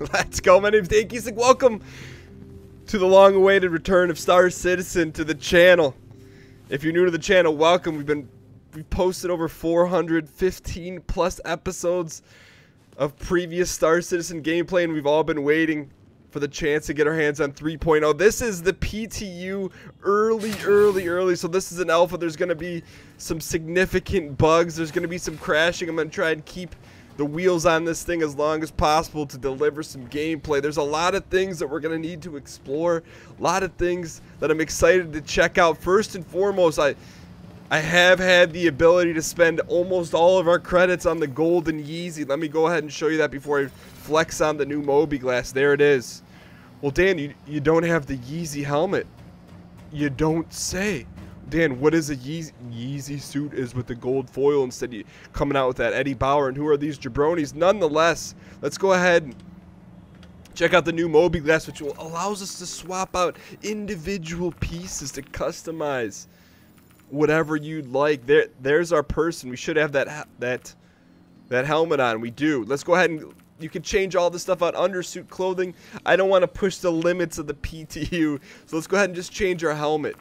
Let's go. My name's Gheesling. Welcome to the long-awaited return of Star Citizen to the channel. If you're new to the channel, welcome. We've posted over 415 plus episodes of previous Star Citizen gameplay, and we've all been waiting for the chance to get our hands on 3.0. This is the PTU early, so this is an alpha. There's going to be some significant bugs. There's going to be some crashing. I'm going to try and keep the wheels on this thing as long as possible to deliver some gameplay. There's a lot of things that we're going to need to explore, a lot of things that I'm excited to check out. First and foremost, I have had the ability to spend almost all of our credits on the golden Yeezy. Let me go ahead and show you that before I flex on the new Moby Glass. There it is. Well, Dan, you don't have the Yeezy helmet. You don't say. Dan, what is a Yeezy suit is with the gold foil instead of coming out with that Eddie Bauer? And who are these jabronis? Nonetheless, let's go ahead and check out the new Moby Glass, which allows us to swap out individual pieces to customize whatever you'd like. There's our person. We should have that helmet on. We do. Let's go ahead and you can change all this stuff out. Undersuit clothing. I don't want to push the limits of the PTU, so let's go ahead and just change our helmet.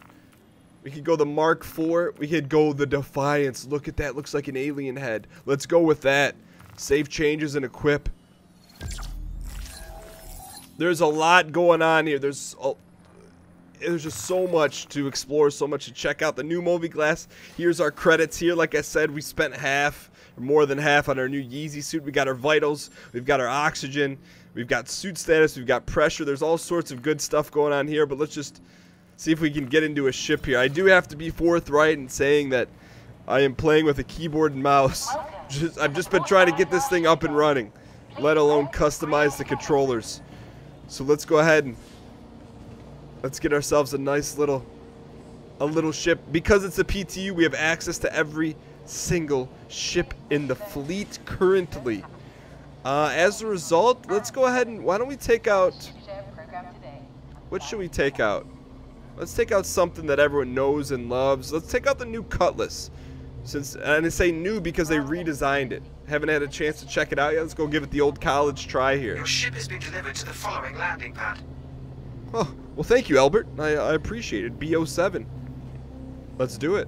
We could go the Mark IV. We could go the Defiance. Look at that. Looks like an alien head. Let's go with that. Save changes and equip. There's a lot going on here. There's just so much to explore, so much to check out. The new Moby Glass. Here's our credits here. Like I said, we spent half, or more than half, on our new Yeezy suit. We got our vitals. We've got our oxygen. We've got suit status. We've got pressure. There's all sorts of good stuff going on here, but let's just see if we can get into a ship here. I do have to be forthright in saying that I am playing with a keyboard and mouse. I've just been trying to get this thing up and running, let alone customize the controllers. So let's go ahead and let's get ourselves a nice little ship. Because it's a PTU, we have access to every single ship in the fleet currently. As a result, let's go ahead and why don't we take out, what should we take out? Let's take out something that everyone knows and loves. Let's take out the new Cutlass. And I say new because they redesigned it. Haven't had a chance to check it out yet. Let's go give it the old college try here. Your ship has been delivered to the following landing pad. Oh, well, thank you, Albert. I appreciate it. B07. Let's do it.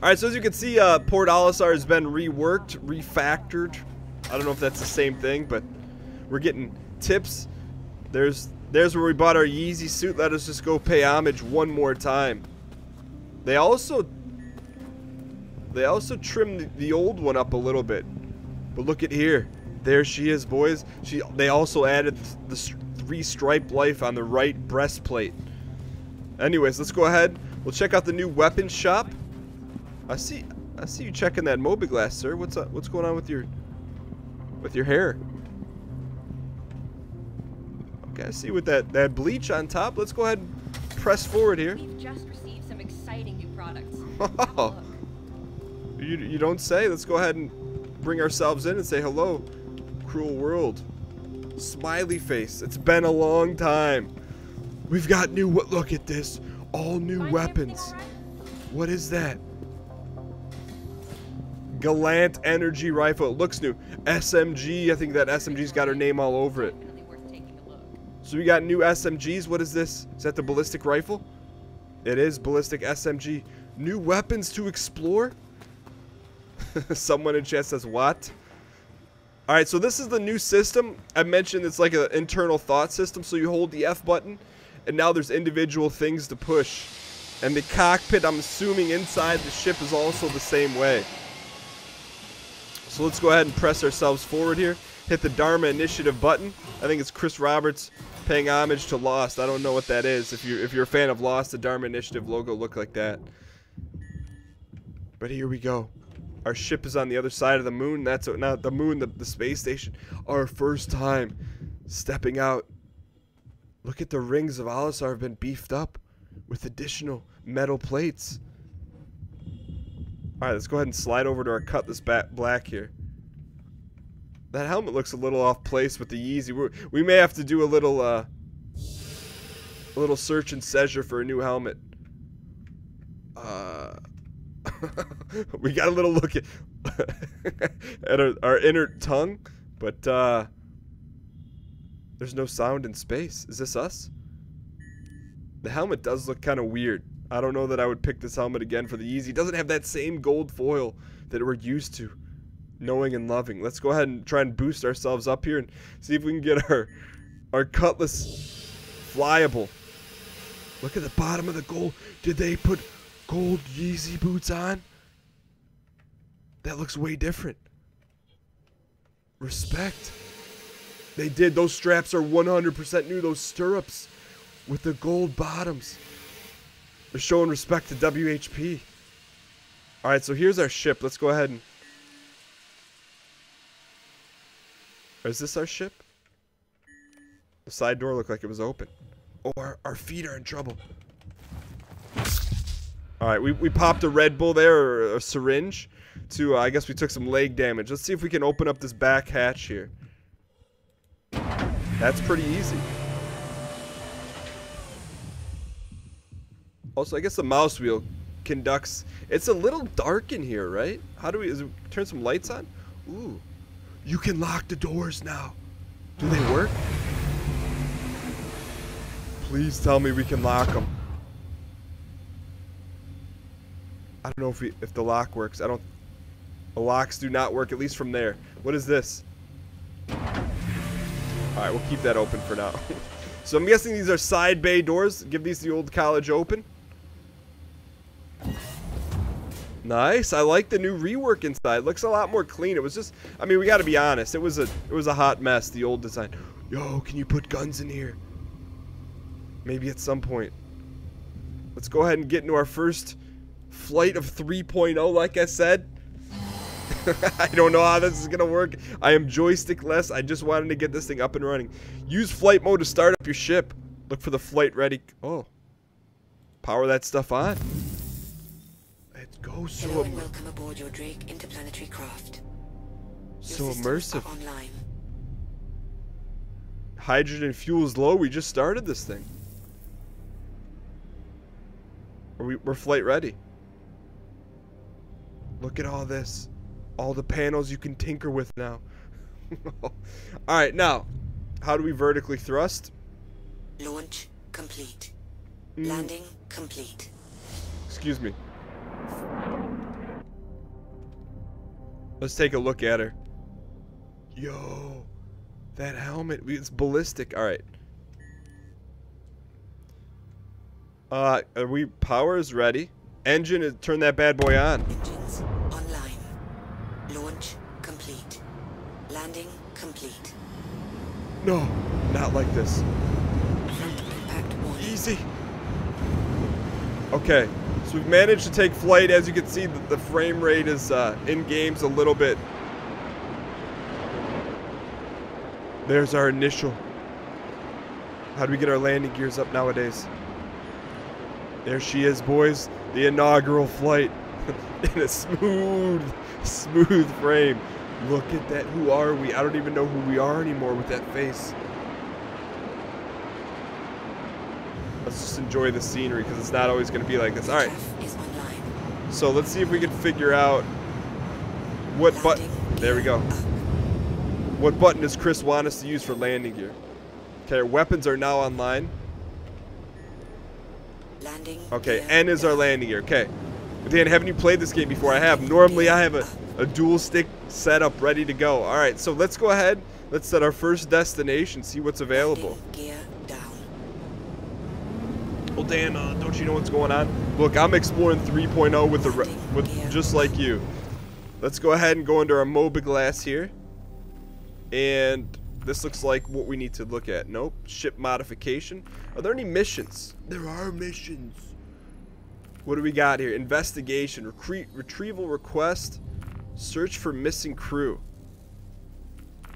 Alright, so as you can see, Port Olisar has been reworked, refactored. I don't know if that's the same thing, but we're getting tips. There's where we bought our Yeezy suit. Let us just go pay homage one more time. They also trimmed the old one up a little bit. But look at here. There she is, boys. They also added the 3-stripe life on the right breastplate. Anyways, let's go ahead. We'll check out the new weapons shop. I see you checking that Moby Glass, sir. What's up? What's going on with your hair? Okay, I see with that bleach on top. Let's go ahead and press forward here. We've just received some exciting new products. Oh, you don't say. Let's go ahead and bring ourselves in and say hello, cruel world. Smiley face. It's been a long time. We've got new. Look at this. All new weapons. What is that? Gallant energy rifle. It looks new. SMG. I think that SMG's got her name all over it. So we got new SMGs. What is this? Is that the ballistic rifle? It is ballistic SMG. New weapons to explore? Someone in chat says what? Alright, so this is the new system. I mentioned it's like an internal thought system. So you hold the F button, and now there's individual things to push. And the cockpit, I'm assuming inside the ship, is also the same way. So let's go ahead and press ourselves forward here. Hit the Dharma Initiative button. I think it's Chris Roberts paying homage to Lost. I don't know what that is. If you're a fan of Lost, the Dharma Initiative logo looked like that. But here we go. Our ship is on the other side of the moon. That's not the moon, the space station. Our first time stepping out. Look at the rings of Olisar have been beefed up with additional metal plates. Alright, let's go ahead and slide over to our Cutlass black here. That helmet looks a little off place with the Yeezy. We may have to do a little search and seizure for a new helmet. We got a little look at our inner tongue, but There's no sound in space. Is this us? The helmet does look kind of weird. I don't know that I would pick this helmet again for the easy. It doesn't have that same gold foil that we're used to knowing and loving. Let's go ahead and try and boost ourselves up here and see if we can get our Cutlass flyable. Look at the bottom of the gold. Did they put gold Yeezy boots on? That looks way different. Respect. They did. Those straps are 100% new. Those stirrups with the gold bottoms. They're showing respect to WHP. Alright, so here's our ship. Let's go ahead and... Is this our ship? The side door looked like it was open. Oh, our feet are in trouble. Alright, we popped a Red Bull there, or a syringe. To, I guess we took some leg damage. Let's see if we can open up this back hatch here. That's pretty easy. Also, I guess the mouse wheel conducts... It's a little dark in here, right? How do we... turn some lights on? Ooh. You can lock the doors now. Do they work? Please tell me we can lock them. I don't know if the lock works. The locks do not work, at least from there. What is this? Alright, we'll keep that open for now. So I'm guessing these are side bay doors. Give these the old college open. Nice. I like the new rework inside. Looks a lot more clean. It was just, I mean, we got to be honest. It was a hot mess, the old design. Yo, can you put guns in here? Maybe at some point. Let's go ahead and get into our first flight of 3.0, like I said. I don't know how this is going to work. I am joystick-less. I just wanted to get this thing up and running. Use flight mode to start up your ship. Look for the flight ready. Oh. Power that stuff on. Let's go. Hello and welcome aboard your Drake interplanetary craft. So Your systems immersive. are online. Hydrogen fuel is low. We just started this thing. We're flight ready. Look at all this. All the panels you can tinker with now. Alright, now. How do we vertically thrust? Launch complete. Landing complete. Excuse me. Let's take a look at her. Yo. That helmet. It's ballistic. Alright. Are we... Power is ready. Engine is... Turn that bad boy on. Engines online. Launch complete. Landing complete. No. Not like this. Front impact warning. Easy. Okay. So we've managed to take flight. As you can see, the frame rate is in-game's a little bit. There's our initial. How do we get our landing gears up nowadays? There she is, boys. The inaugural flight. In a smooth frame. Look at that. Who are we? I don't even know who we are anymore with that face. Let's just enjoy the scenery because it's not always going to be like this. Alright. So let's see if we can figure out what button. There we go. What button does Chris want us to use for landing gear? Okay, our weapons are now online. Okay, N is our landing gear. Okay. Dan, haven't you played this game before? I have. Normally I have a dual stick setup ready to go. Alright, so let's go ahead. Let's set our first destination, see what's available. Well, Dan, don't you know what's going on? Look, I'm exploring 3.0 with just like you. Let's go ahead and go into our Mobiglass here. And this looks like what we need to look at. Nope. Ship modification. Are there any missions? There are missions. What do we got here? Investigation. Retrieval request. Search for missing crew.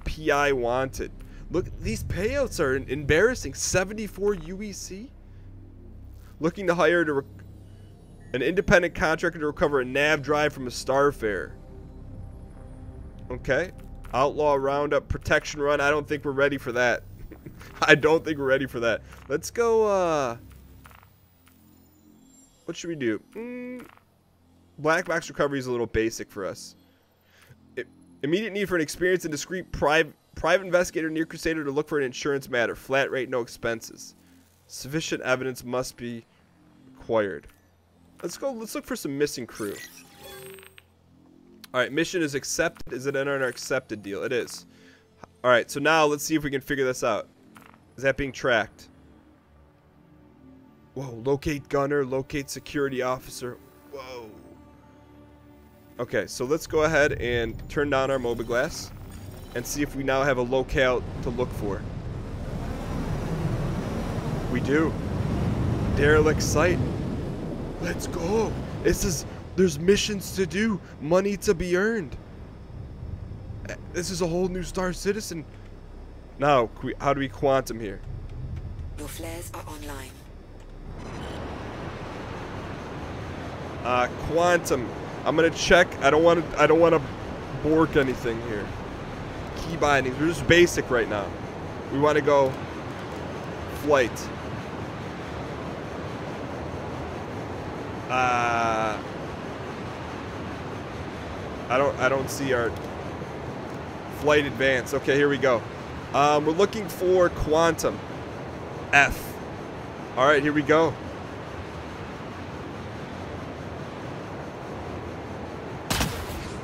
PI wanted. Look, these payouts are embarrassing. 74 UEC? Looking to hire an independent contractor to recover a nav drive from a Starfarer. Okay. Outlaw roundup protection run. I don't think we're ready for that. I don't think we're ready for that. Let's go, what should we do? Black box recovery is a little basic for us. Immediate need for an experienced and discreet Private investigator near Crusader to look for an insurance matter. Flat rate, no expenses. Sufficient evidence must be required. Let's go. Let's look for some missing crew. All right, mission is accepted. Is it in our accepted deal? It is. All right, so now let's see if we can figure this out. Is that being tracked? Whoa, locate gunner, locate security officer. Whoa. Okay, so let's go ahead and turn down our mobiGlas and see if we now have a locale to look for. We do. Derelict site. Let's go. There's missions to do, money to be earned. This is a whole new Star Citizen. Now, how do we quantum here? Your flares are online. Quantum. I'm gonna check. I don't want to bork anything here. Key bindings. We're just basic right now. We want to go flight. I don't see our flight advance. Okay, here we go. We're looking for quantum. F. All right, here we go.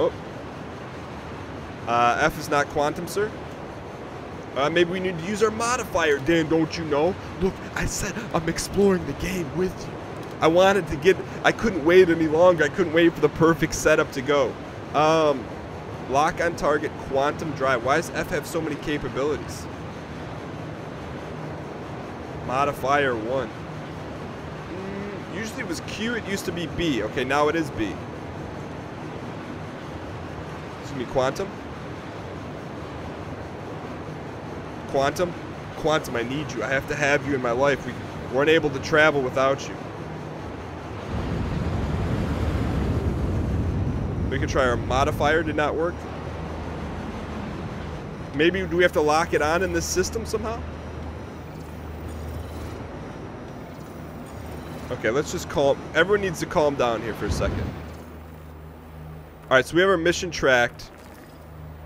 Oh. F is not quantum, sir. Maybe we need to use our modifier. Dan, don't you know? Look, I said I'm exploring the game with you. I couldn't wait any longer. I couldn't wait for the perfect setup to go. Lock on target, quantum drive. Why does F have so many capabilities? Modifier 1. Usually it was Q, it used to be B. Okay, now it is B. Excuse me, quantum? Quantum? Quantum, I need you. I have to have you in my life. We weren't able to travel without you. We could try our modifier. Did not work. Maybe do we have to lock it on in this system somehow? Okay, let's just calm. Everyone needs to calm down here for a second. All right, so we have our mission tracked.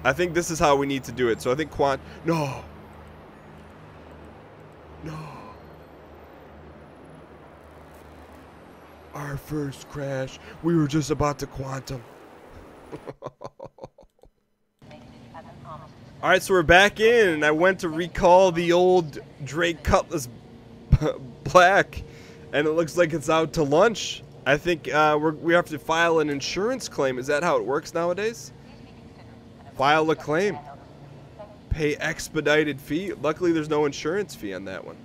I think this is how we need to do it. So I think No. No. Our first crash. We were just about to quantum. Alright, so we're back in, and I went to recall the old Drake Cutlass Black, and it looks like it's out to lunch. I think we have to file an insurance claim. Is that how it works nowadays? File a claim. Pay expedited fee. Luckily, there's no insurance fee on that one.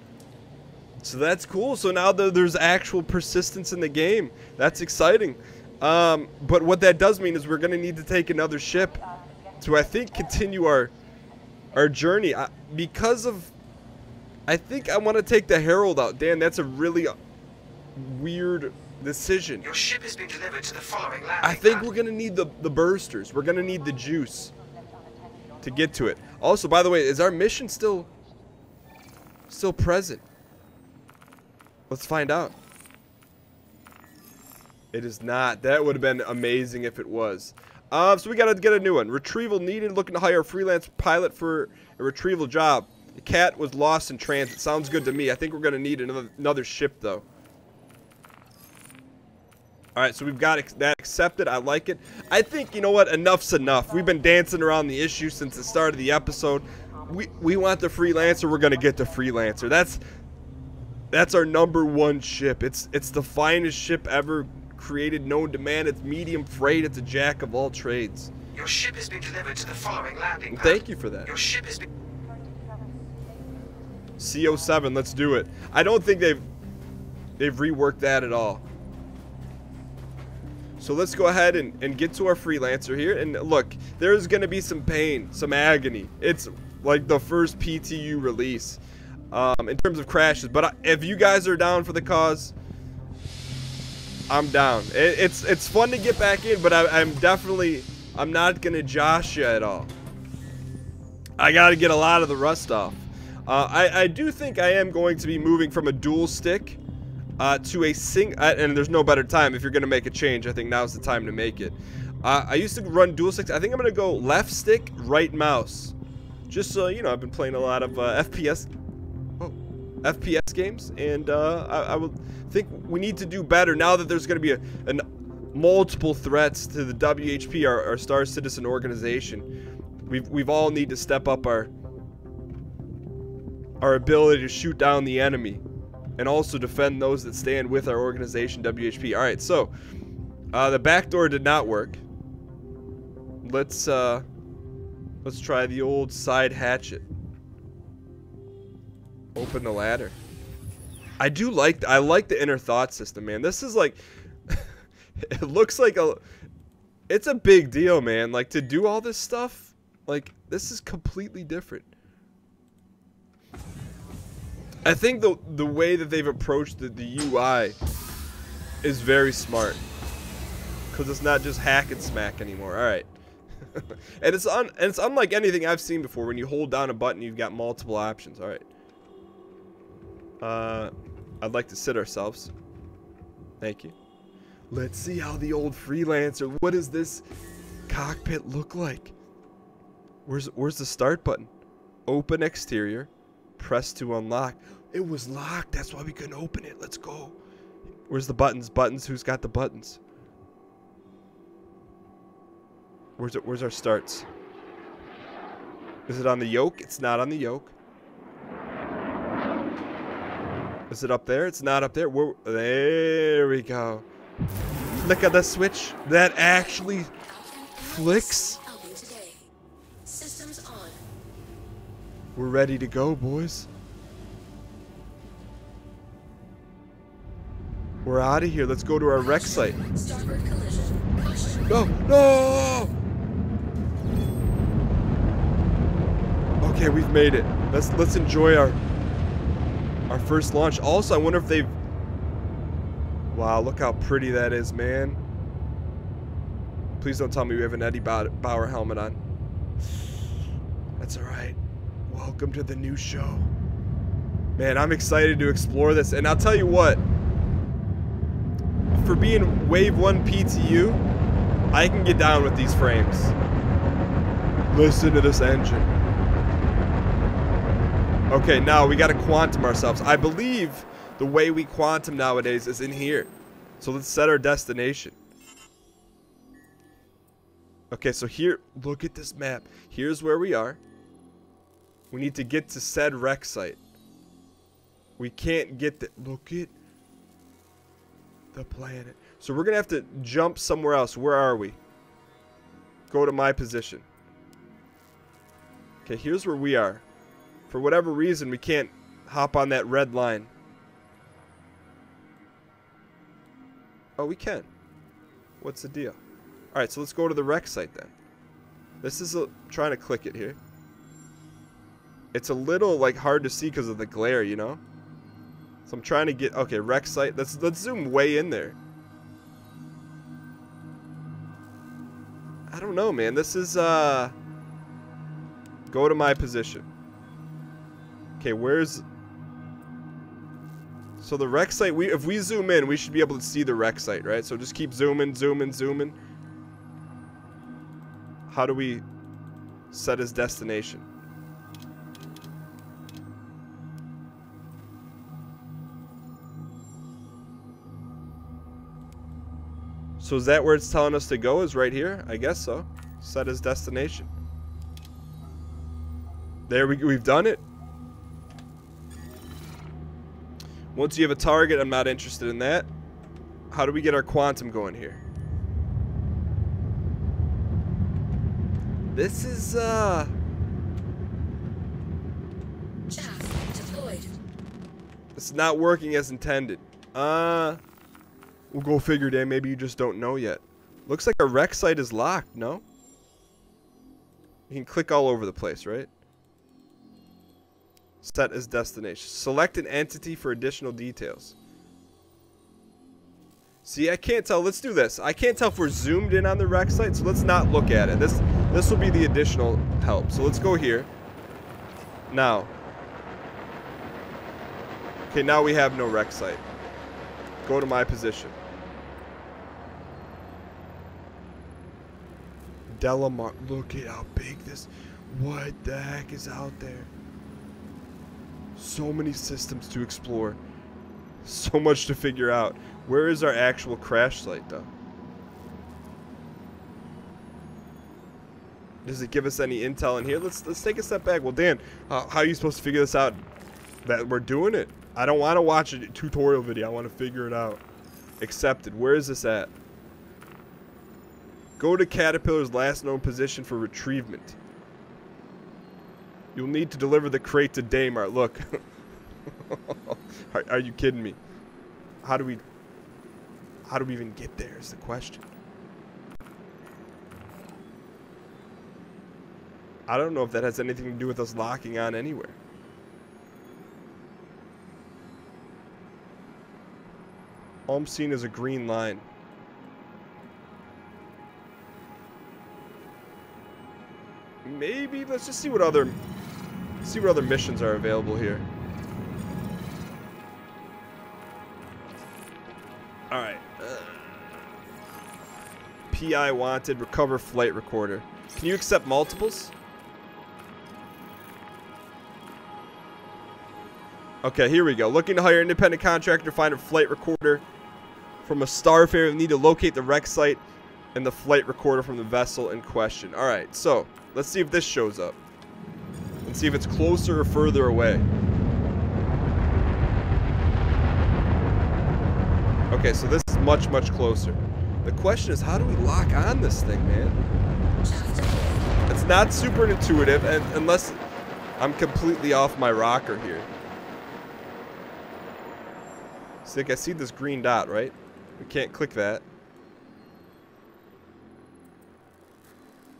So that's cool. So now there's actual persistence in the game. That's exciting. But what that does mean is we're going to need to take another ship to, I think, continue our journey. I think I want to take the Herald out. Dan, that's a really weird decision. Your ship has been delivered to the following landing I think pad. we're going to need the bursters. We're going to need the juice to get to it. Also, by the way, is our mission still present? Let's find out. It is not. That would have been amazing if it was. So we gotta get a new one. Retrieval needed. Looking to hire a freelance pilot for a retrieval job. The cat was lost in transit. Sounds good to me. I think we're gonna need another ship though. Alright, so we've got that accepted. I like it. I think, you know what? Enough's enough. We've been dancing around the issue since the start of the episode. We want the freelancer. We're gonna get the freelancer. That's our #1 ship. It's the finest ship ever created, known to man. It's medium freight. It's a jack of all trades. Your ship has been delivered to the following landing pad. Thank you for that. Your ship has been... CO7, let's do it. I don't think they've reworked that at all. So let's go ahead and get to our freelancer here. And look, there's going to be some pain, some agony. It's like the first PTU release in terms of crashes. But if you guys are down for the cause, I'm down. It's fun to get back in, but I'm not going to josh you at all. I got to get a lot of the rust off. I do think I am going to be moving from a dual stick to a and there's no better time if you're going to make a change. I think now's the time to make it. I used to run dual sticks. I think I'm going to go left stick, right mouse. Just so you know, I've been playing a lot of FPS games, and I would think we need to do better now that there's going to be multiple threats to the WHP, our Star Citizen organization. We've all need to step up our ability to shoot down the enemy, and also defend those that stand with our organization, WHP. All right, so the back door did not work. Let's try the old side hatchet. Open the ladder. I like the inner thought system, man. This is like it looks like it's a big deal, man. Like, to do all this stuff, like, this is completely different. I think the way that they've approached the UI is very smart, because it's not just hack and smack anymore. All right. And it's unlike anything I've seen before. When you hold down a button, you've got multiple options. All right. I'd like to sit ourselves. Thank you. Let's see how the old freelancer. What does this cockpit look like? Where's the start button? Open exterior. Press to unlock. It was locked. That's why we couldn't open it. Let's go. Where's the buttons? Buttons. Who's got the buttons? Where's our starts? Is it on the yoke? It's not on the yoke. Is it up there? It's not up there. There we go. Look at the switch. That actually flicks. Systems on. We're ready to go, boys. We're out of here. Let's go to our wreck site. Starboard collision. Caution. No, no! Okay, we've made it. Let's enjoy our first launch. Also, I wonder if they've... Wow, look how pretty that is, man. Please don't tell me we have an Eddie Bauer helmet on. That's alright. Welcome to the new show. Man, I'm excited to explore this. And I'll tell you what. For being Wave 1 PTU, I can get down with these frames. Listen to this engine. Okay, now we gotta quantum ourselves. I believe the way we quantum nowadays is in here. So let's set our destination. Okay, so here, look at this map. Here's where we are. We need to get to said wreck site. We can't get the... Look at the planet. So we're gonna have to jump somewhere else. Where are we? Go to my position. Okay, here's where we are. For whatever reason, we can't hop on that red line. Oh, we can. What's the deal? Alright, so let's go to the wreck site then. This is trying to click it here. It's a little like hard to see because of the glare, you know? So I'm trying to get... Okay, wreck site. Let's zoom way in there. I don't know, man. This is... Go to my position. Okay, where's... So the wreck site, if we zoom in, we should be able to see the wreck site, right? So just keep zooming, zooming, zooming. How do we set his destination? So is that where it's telling us to go, is right here? I guess so. Set his destination. There we've done it. Once you have a target, I'm not interested in that. How do we get our quantum going here? This is Chaff deployed. it's not working as intended. We'll go figure, Dan. Maybe you just don't know yet. Looks like our wreck site is locked, no? You can click all over the place, right? Set as destination. Select an entity for additional details. See, I can't tell. Let's do this. I can't tell if we're zoomed in on the wreck site, so let's not look at it. This will be the additional help. So let's go here. Now. Okay, now we have no wreck site. Go to my position. Delamar. Look at how big this... What the heck is out there? So many systems to explore. So much to figure out. Where is our actual crash site, though? Does it give us any intel in here? Let's take a step back. Well, Dan, how are you supposed to figure this out? That we're doing it. I don't want to watch a tutorial video. I want to figure it out. Accepted. Where is this at? Go to Caterpillar's last known position for retrievement. You'll need to deliver the crate to Daymar. Look. Are you kidding me? How do we even get there is the question. I don't know if that has anything to do with us locking on anywhere. All I'm seeing is a green line. Maybe let's just see what other missions are available here. All right. PI wanted, recover flight recorder. Can you accept multiples? Okay, here we go. Looking to hire an independent contractor to find a flight recorder from a starfarer. We need to locate the wreck site and the flight recorder from the vessel in question. All right, so let's see if this shows up and see if it's closer or further away. Okay, so this is much, much closer. The question is, how do we lock on this thing, man? It's not super intuitive, and unless I'm completely off my rocker here. So like I see this green dot, right? We can't click that.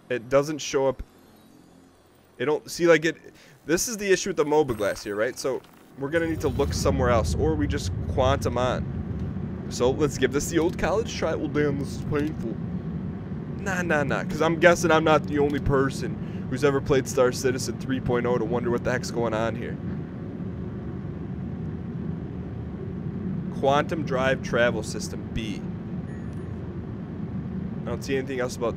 It doesn't show up. It don't see like it. This is the issue with the mobiGlas here, right? So we're gonna need to look somewhere else, or we just quantum on. So let's give this the old college try. Well, damn, this is painful. Nah. Because I'm guessing I'm not the only person who's ever played Star Citizen 3.0 to wonder what the heck's going on here. Quantum Drive Travel System, B. I don't see anything else about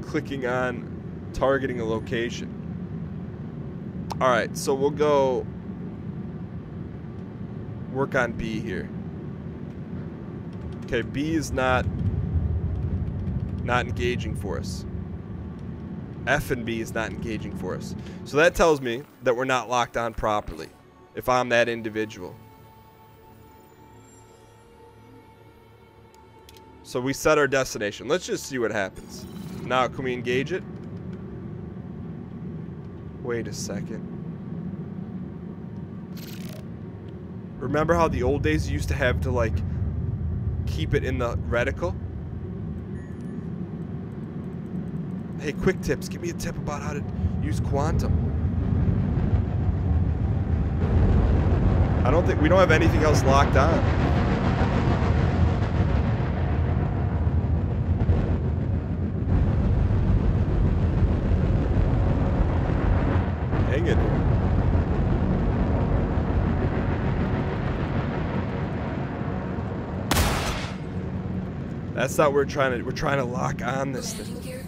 clicking on targeting a location. Alright, so we'll go work on B here. Okay, B is not engaging for us. F and B is not engaging for us. So that tells me that we're not locked on properly, if I'm that individual. So we set our destination. Let's just see what happens. Now, can we engage it? Wait a second. Remember how the old days you used to have to, like, keep it in the reticle? Hey, quick tips. Give me a tip about how to use quantum. I don't think... We don't have anything else locked on. Hang it. That's not what we're trying to lock on this thing.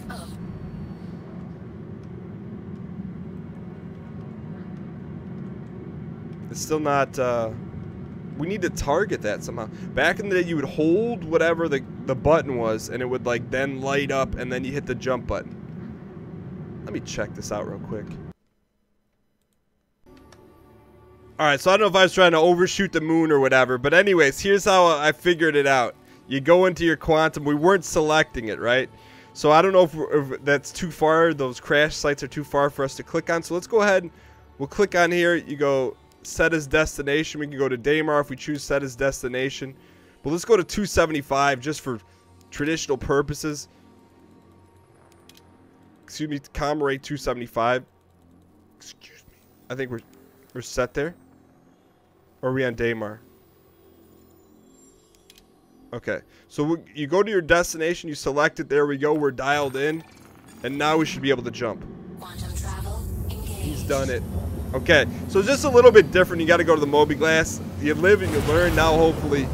It's still not we need to target that somehow. Back in the day you would hold whatever the button was and it would like then light up and then you hit the jump button. Let me check this out real quick. Alright, so I don't know if I was trying to overshoot the moon or whatever, but anyways, here's how I figured it out. You go into your quantum. We weren't selecting it, right? So I don't know if that's too far. Those crash sites are too far for us to click on. So let's go ahead and we'll click on here. You go set as destination. We can go to Daymar if we choose set as destination. But let's go to 275 just for traditional purposes. Excuse me, comm rate 275. Excuse me. I think we're set there. Or are we on Daymar? Okay, so you go to your destination, you select it, there we go, we're dialed in, and now we should be able to jump. Quantum travel engaged. He's done it. Okay, so it's just a little bit different. You got to go to the mobiGlas. You live and you learn. Now hopefully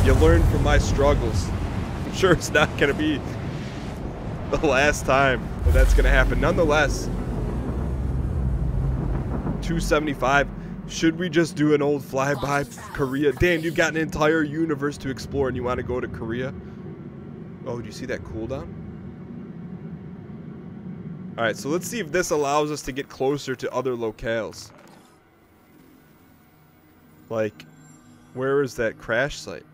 you learn from my struggles. I'm sure it's not going to be the last time. that that's going to happen. Nonetheless, 275. Should we just do an old flyby Korea? Dan, you've got an entire universe to explore and you want to go to Korea? Oh, do you see that cooldown? Alright, so let's see if this allows us to get closer to other locales. Like, where is that crash site?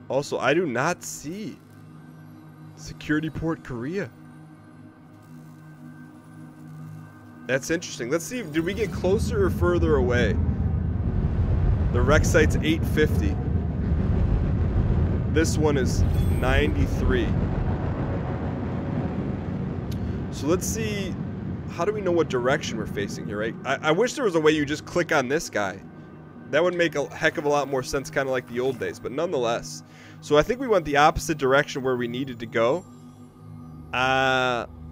Also, I do not see Security Port Korea. That's interesting. Let's see, did we get closer or further away? The wreck site's 850. This one is 93. So let's see, how do we know what direction we're facing here, right? I wish there was a way you just click on this guy. That would make a heck of a lot more sense, kind of like the old days, but nonetheless. So I think we went the opposite direction where we needed to go.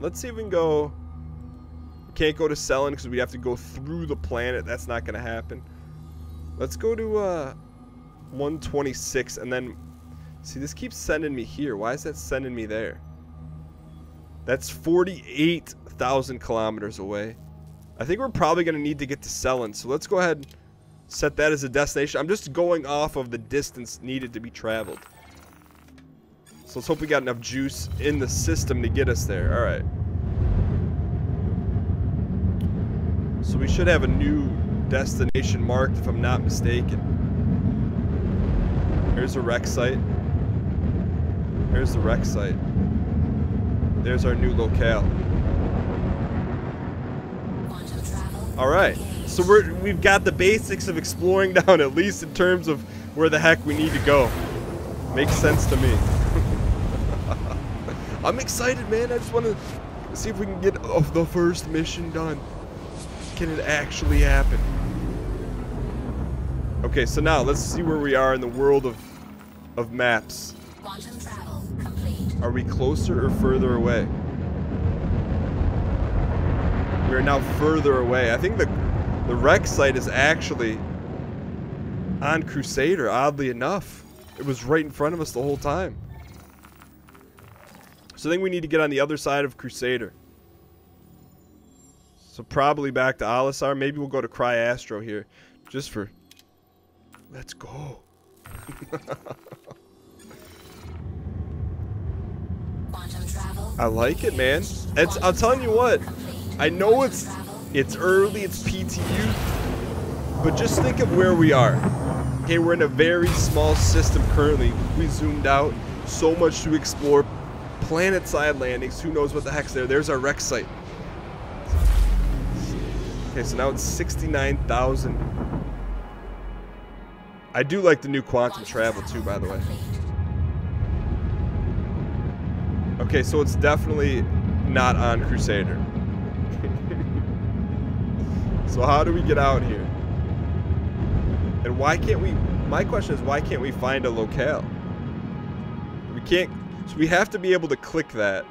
Let's see if we can go... Can't go to Selin because we have to go through the planet. That's not going to happen. Let's go to 126 and then... See, this keeps sending me here. Why is that sending me there? That's 48,000 kilometers away. I think we're probably going to need to get to Selin. So let's go ahead and set that as a destination. I'm just going off of the distance needed to be traveled. So let's hope we got enough juice in the system to get us there. Alright. So we should have a new destination marked if I'm not mistaken. Here's a wreck site. Here's the wreck site. There's our new locale. Alright, so we've got the basics of exploring down, at least in terms of where the heck we need to go. Makes sense to me. I'm excited, man. I just want to see if we can get the first mission done. Can it actually happen? Okay, so now let's see where we are in the world of maps. Are we closer or further away? We are now further away. I think the wreck site is actually on Crusader, oddly enough. It was right in front of us the whole time. So I think we need to get on the other side of Crusader. So probably back to Alisar. Maybe we'll go to Cryastro here. Just for... Let's go. I like it, man. I'm telling you what. I know it's early, it's PTU. But just think of where we are. Okay, we're in a very small system currently. We zoomed out. So much to explore. Planet-side landings. Who knows what the heck's there. There's our wreck site. Okay, so now it's 69,000. I do like the new quantum travel too, by the way. Okay, so it's definitely not on Crusader. So how do we get out here? And why can't we... My question is, why can't we find a locale? We can't... So we have to be able to click that.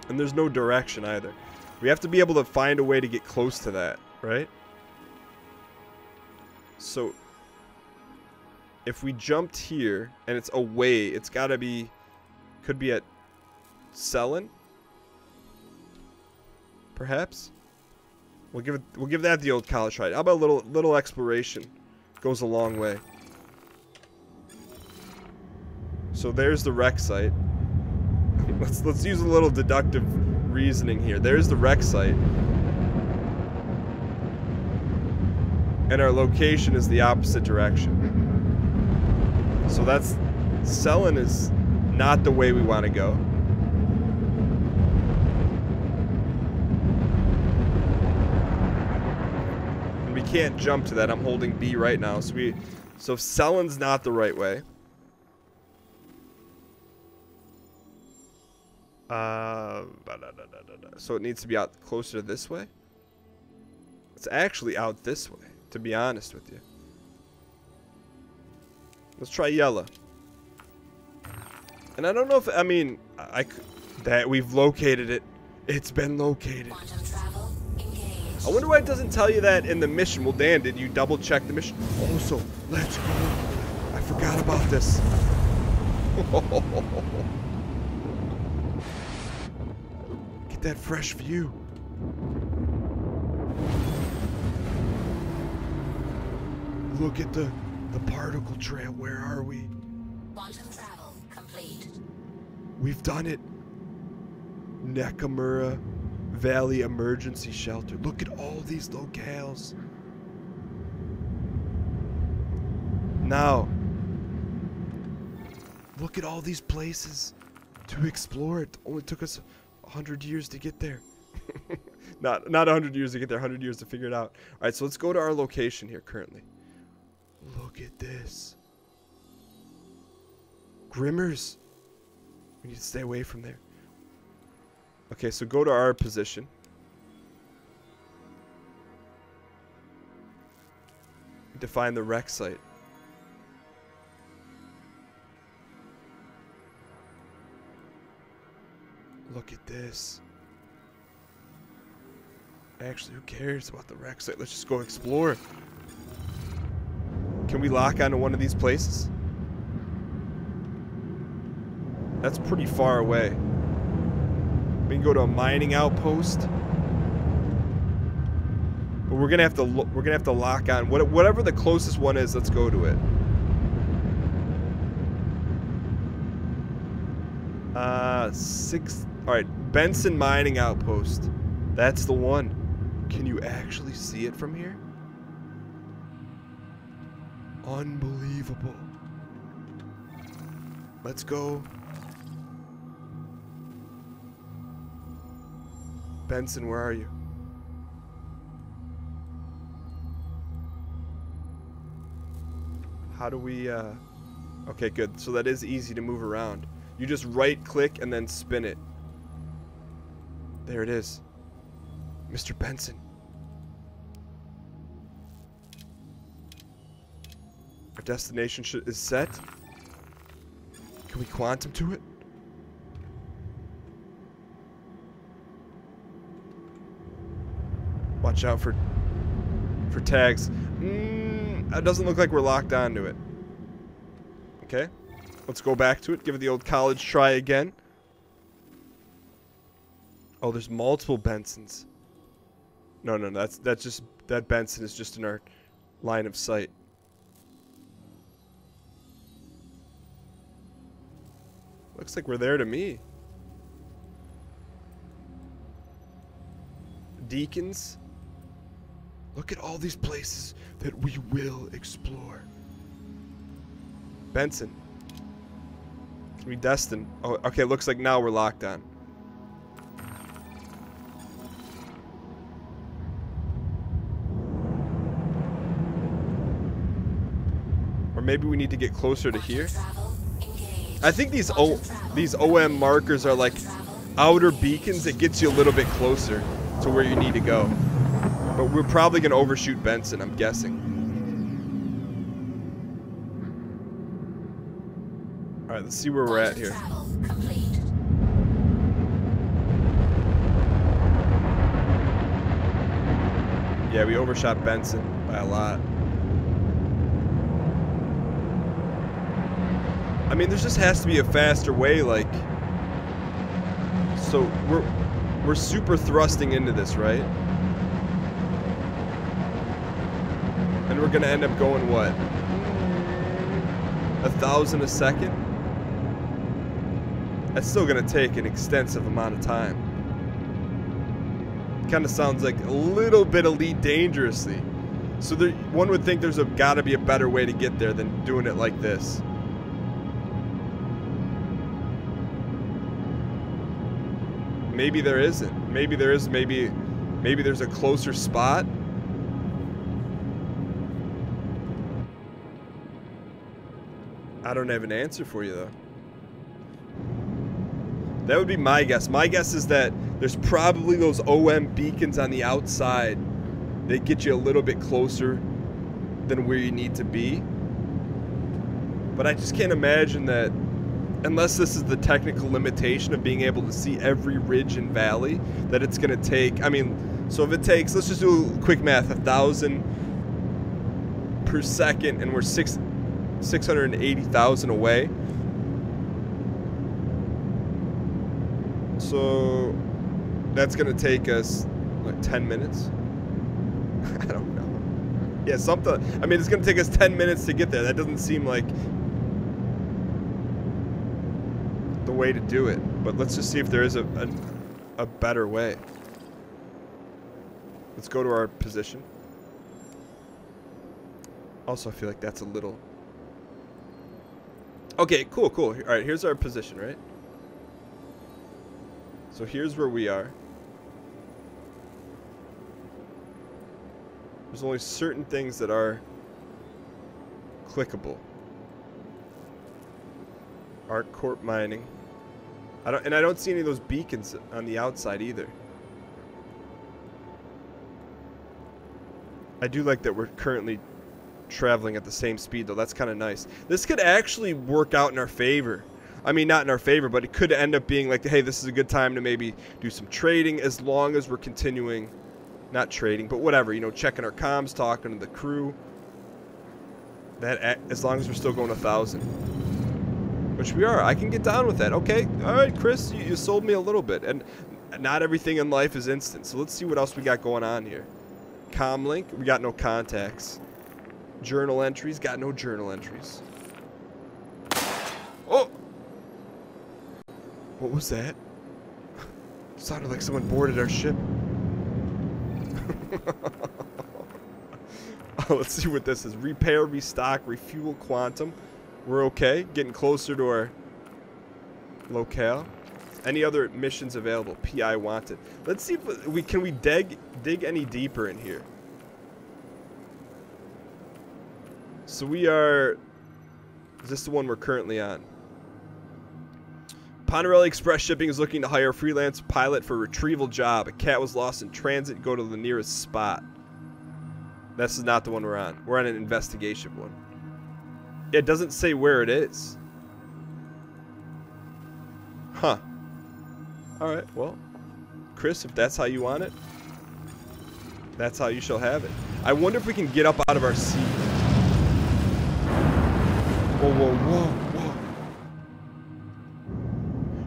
And there's no direction either. We have to be able to find a way to get close to that, right? So, if we jumped here, and it's away, it's gotta be... Could be at Selin? Perhaps? We'll give that the old college try. How about a little exploration? Goes a long way. So there's the wreck site. let's use a little deductive reasoning here. There's the wreck site. And our location is the opposite direction. So that's... Selin is not the way we want to go. And we can't jump to that. I'm holding B right now. So if Selin's not the right way. So it needs to be out closer this way. It's actually out this way, to be honest with you. Let's try yellow. And I don't know if, I mean, that we've located it. It's been located. I wonder why it doesn't tell you that in the mission. Well, Dan, did you double check the mission? Also, let's go. I forgot about this. Get that fresh view. Look at the particle trail. Where are we? Quantum travel complete. We've done it. Nakamura Valley Emergency Shelter. Look at all these locales. Now, look at all these places to explore. It only took us 100 years to get there. Not 100 years to get there, 100 years to figure it out. All right, so let's go to our location here currently. Look at this. Grimmers. We need to stay away from there. Okay, so go to our position. Need to find the wreck site. Look at this. Actually, who cares about the wreck site? Let's just go explore. Can we lock onto one of these places? That's pretty far away. We can go to a mining outpost. But we're gonna have to lock on whatever the closest one is. Let's go to it. All right, Benson Mining Outpost. That's the one. Can you actually see it from here? Unbelievable. Let's go. Benson, where are you? How do we, okay, good. So that is easy to move around. You just right click and then spin it. There it is. Mr. Benson. Our destination is set. Can we quantum to it? Watch out for tags. It doesn't look like we're locked onto it. Okay. Let's go back to it. Give it the old college try again. Oh, there's multiple Bensons. No, that's just, that Benson is just in our line of sight. Looks like we're there to me. Deacons. Look at all these places that we will explore. Benson. Can we destin? Oh, okay, looks like now we're locked on. Or maybe we need to get closer to here. I think these OM markers are like outer beacons that gets you a little bit closer to where you need to go. But we're probably going to overshoot Benson, I'm guessing. Alright, let's see where we're at here. Yeah, we overshot Benson by a lot. I mean, there just has to be a faster way, like... So, we're super thrusting into this, right? And we're gonna end up going, what? 1,000 a second? That's still gonna take an extensive amount of time. Kinda sounds like a little bit Elite Dangerously. So one would think there's gotta be a better way to get there than doing it like this. Maybe there isn't. Maybe there is. Maybe there's a closer spot. I don't have an answer for you, though. That would be my guess. My guess is that there's probably those OM beacons on the outside that get you a little bit closer than where you need to be. But I just can't imagine that, unless this is the technical limitation of being able to see every ridge and valley, that it's going to take, I mean, so if it takes, let's just do quick math, 1,000 per second, and we're 680,000 away. So that's gonna take us like 10 minutes. I don't know. Yeah, something. I mean, it's gonna take us 10 minutes to get there. That doesn't seem like the way to do it. But let's just see if there is a better way. Let's go to our position. Also, I feel like that's a little... Okay, cool, cool. All right, here's our position, right? So here's where we are. There's only certain things that are clickable. Arc Corp mining. I don't see any of those beacons on the outside either. I do like that we're currently traveling at the same speed though. That's kind of nice. This could actually work out in our favor. I mean, not in our favor, but it could end up being like, hey, this is a good time to maybe do some trading as long as we're continuing, not trading, but whatever, you know, checking our comms, talking to the crew. That, as long as we're still going 1,000. Which we are. I can get down with that. Okay. All right, Chris, you sold me a little bit. And not everything in life is instant. So let's see what else we got going on here. Comlink, we got no contacts. Journal entries, got no journal entries. Oh! What was that? Sounded like someone boarded our ship. Oh, let's see what this is. Repair, restock, refuel, quantum. We're okay. Getting closer to our locale. Any other missions available? PI wanted. Let's see if we can dig any deeper in here. So we are... Is this the one we're currently on? Ponderelli Express Shipping is looking to hire a freelance pilot for a retrieval job. A cat was lost in transit. Go to the nearest spot. This is not the one we're on. We're on an investigation one. It doesn't say where it is. Huh. Alright, well. Chris, if that's how you want it, that's how you shall have it. I wonder if we can get up out of our seat. Whoa, whoa, whoa, whoa.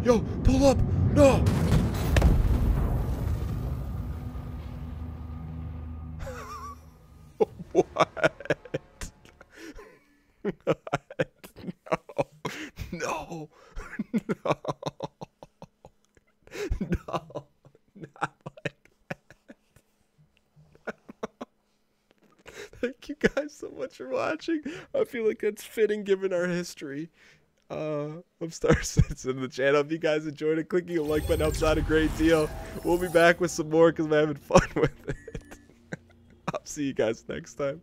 Yo, pull up! No! What? No. No. No. Not like that. Thank you guys so much for watching. I feel like that's fitting given our history of Star Citizen in the channel. If you guys enjoyed it, clicking a like button helps out a great deal. We'll be back with some more because I'm having fun with it. I'll see you guys next time.